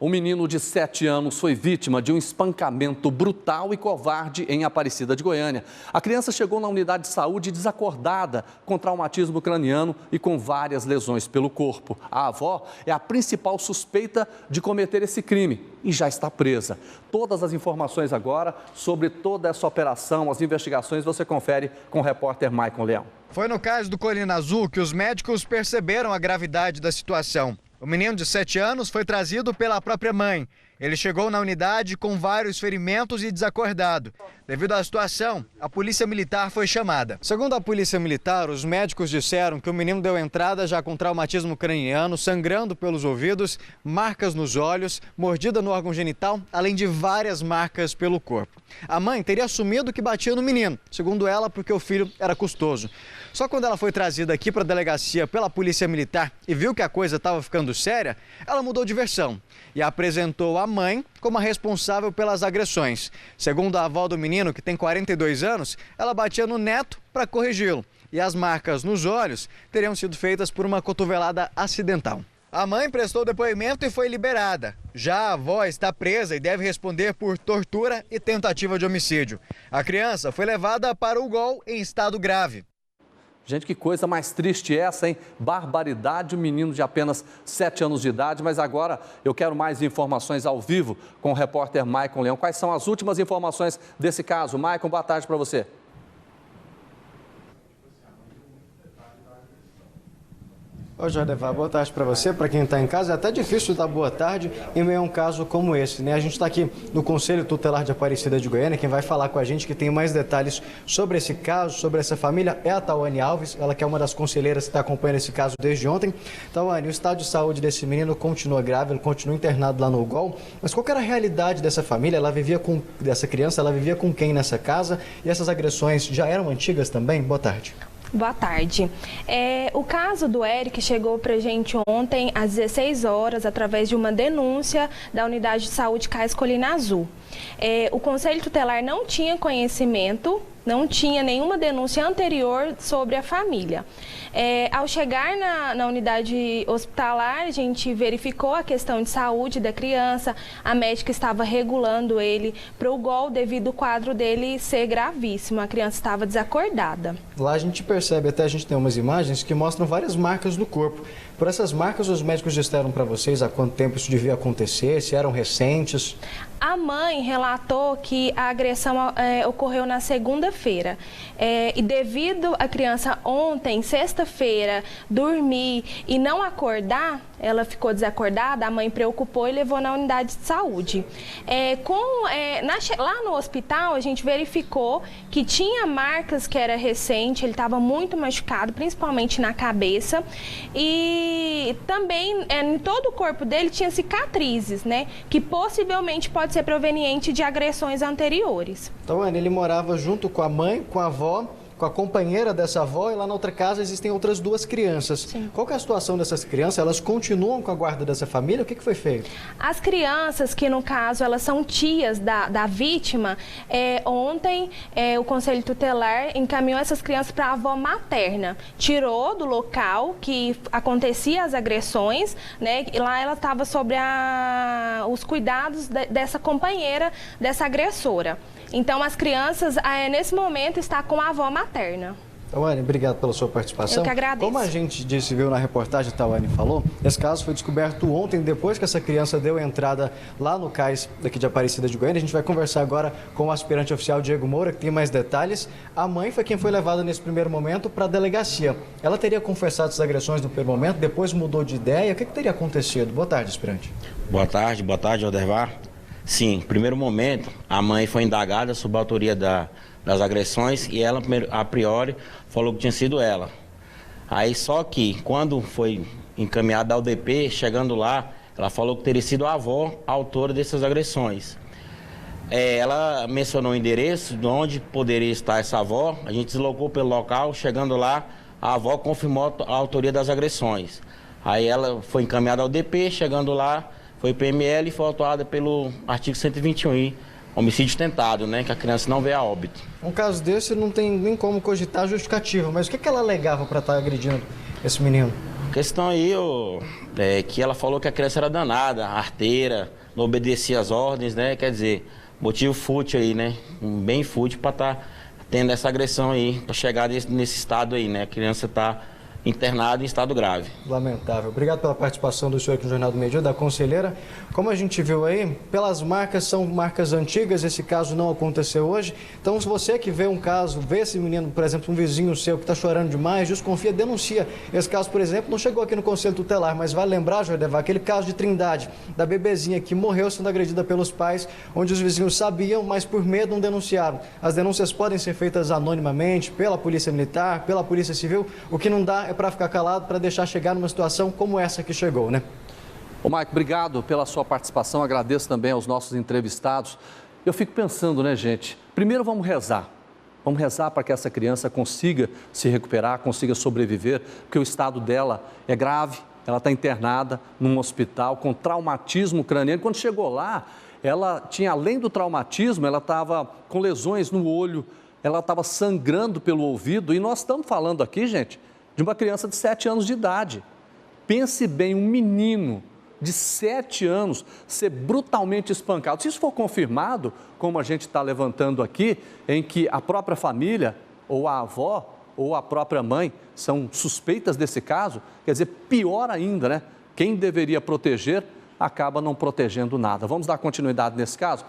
Um menino de 7 anos foi vítima de um espancamento brutal e covarde em Aparecida de Goiânia. A criança chegou na unidade de saúde desacordada, com traumatismo craniano e com várias lesões pelo corpo. A avó é a principal suspeita de cometer esse crime e já está presa. Todas as informações agora sobre toda essa operação, as investigações, você confere com o repórter Maicon Leão. Foi no caso do Colina Azul que os médicos perceberam a gravidade da situação. O menino de 7 anos foi trazido pela própria mãe. Ele chegou na unidade com vários ferimentos e desacordado. Devido à situação, a polícia militar foi chamada. Segundo a polícia militar, os médicos disseram que o menino deu entrada já com traumatismo craniano, sangrando pelos ouvidos, marcas nos olhos, mordida no órgão genital, além de várias marcas pelo corpo. A mãe teria assumido que batia no menino, segundo ela, porque o filho era custoso. Só quando ela foi trazida aqui para a delegacia pela polícia militar e viu que a coisa estava ficando séria, ela mudou de versão e apresentou a mãe como a responsável pelas agressões. Segundo a avó do menino, que tem 42 anos, ela batia no neto para corrigi-lo. E as marcas nos olhos teriam sido feitas por uma cotovelada acidental. A mãe prestou depoimento e foi liberada. Já a avó está presa e deve responder por tortura e tentativa de homicídio. A criança foi levada para o GOL em estado grave. Gente, que coisa mais triste essa, hein? Barbaridade, um menino de apenas 7 anos de idade. Mas agora eu quero mais informações ao vivo com o repórter Maicon Leão. Quais são as últimas informações desse caso? Maicon, boa tarde para você. Ô, Jordevar, boa tarde para você, para quem está em casa. É até difícil dar boa tarde em meio a um caso como esse, né? A gente está aqui no Conselho Tutelar de Aparecida de Goiânia. Quem vai falar com a gente, que tem mais detalhes sobre esse caso, sobre essa família, é a Tawane Alves. Ela que é uma das conselheiras que está acompanhando esse caso desde ontem. Tawane, o estado de saúde desse menino continua grave, ele continua internado lá no GOL. Mas qual que era a realidade dessa família? Dessa criança, ela vivia com quem nessa casa? E essas agressões já eram antigas também? Boa tarde. Boa tarde. O caso do Eric chegou para a gente ontem às 16 horas, através de uma denúncia da Unidade de Saúde CAIS Colina Azul. O Conselho Tutelar não tinha conhecimento, não tinha nenhuma denúncia anterior sobre a família. Ao chegar na unidade hospitalar, a gente verificou a questão de saúde da criança, a médica estava regulando ele para o GOL devido ao quadro dele ser gravíssimo, a criança estava desacordada. Lá a gente percebe, até a gente tem umas imagens que mostram várias marcas no corpo. Por essas marcas, os médicos disseram para vocês há quanto tempo isso devia acontecer, se eram recentes? A mãe relatou que a agressão ocorreu na segunda-feira. E devido a criança ontem, sexta-feira, dormir e não acordar, ela ficou desacordada, a mãe preocupou e levou na unidade de saúde. Lá no hospital, a gente verificou que tinha marcas que era recente, ele estava muito machucado, principalmente na cabeça. E também em todo o corpo dele tinha cicatrizes, né? Que possivelmente pode ser proveniente de agressões anteriores. Então, ele morava junto com a mãe, com a avó, com a companheira dessa avó, e lá na outra casa existem outras 2 crianças. Sim. Qual que é a situação dessas crianças? Elas continuam com a guarda dessa família? O que foi feito? As crianças, que no caso elas são tias da vítima, ontem o Conselho Tutelar encaminhou essas crianças para a avó materna. Tirou do local que acontecia as agressões, né? E lá ela estava sob os cuidados dessa companheira, dessa agressora. Então, as crianças, nesse momento, estão com a avó materna. Tawane, obrigado pela sua participação. Eu que agradeço. Como a gente disse, viu na reportagem, a Tawane falou, esse caso foi descoberto ontem, depois que essa criança deu entrada lá no CAIS daqui de Aparecida de Goiânia. A gente vai conversar agora com o aspirante oficial Diego Moura, que tem mais detalhes. A mãe foi quem foi levada nesse primeiro momento para a delegacia. Ela teria confessado as agressões no primeiro momento, depois mudou de ideia. O que teria acontecido? Boa tarde, aspirante. Boa tarde, Jordevar. Sim, no primeiro momento, a mãe foi indagada sob a autoria das agressões e ela, a priori, falou que tinha sido ela. Aí, só que, quando foi encaminhada ao DP, chegando lá, ela falou que teria sido a avó a autora dessas agressões. Ela mencionou o endereço de onde poderia estar essa avó, a gente deslocou pelo local, chegando lá, a avó confirmou a autoria das agressões. Aí ela foi encaminhada ao DP, chegando lá, foi PML e foi autuada pelo artigo 121I, homicídio tentado, né? Que a criança não veio a óbito. Um caso desse não tem nem como cogitar justificativa, mas o que ela alegava para estar agredindo esse menino? A questão aí é que ela falou que a criança era danada, arteira, não obedecia às ordens, né? Quer dizer, motivo fútil aí, né? Bem fútil para estar tendo essa agressão aí, para chegar nesse estado aí, né? A criança está internada em estado grave. Lamentável. Obrigado pela participação do senhor aqui no Jornal do Meio-Dia, da conselheira. Como a gente viu aí, pelas marcas, são marcas antigas, esse caso não aconteceu hoje. Então, se você que vê um caso, vê esse menino, por exemplo, um vizinho seu que está chorando demais, desconfia, denuncia. Esse caso, por exemplo, não chegou aqui no Conselho Tutelar, mas vale lembrar, Jordevar, aquele caso de Trindade, da bebezinha que morreu sendo agredida pelos pais, onde os vizinhos sabiam, mas por medo não denunciaram. As denúncias podem ser feitas anonimamente, pela Polícia Militar, pela Polícia Civil. O que não dá é para ficar calado, para deixar chegar numa situação como essa que chegou, né? Ô, Mike, obrigado pela sua participação, agradeço também aos nossos entrevistados. Eu fico pensando, né, gente? Primeiro vamos rezar para que essa criança consiga se recuperar, consiga sobreviver, porque o estado dela é grave, ela está internada num hospital com traumatismo craniano. Quando chegou lá, ela tinha, além do traumatismo, ela estava com lesões no olho, ela estava sangrando pelo ouvido, e nós estamos falando aqui, gente, de uma criança de 7 anos de idade. Pense bem, um menino de 7 anos ser brutalmente espancado. Se isso for confirmado, como a gente está levantando aqui, em que a própria família, ou a avó, ou a própria mãe são suspeitas desse caso, quer dizer, pior ainda, né? Quem deveria proteger acaba não protegendo nada. Vamos dar continuidade nesse caso?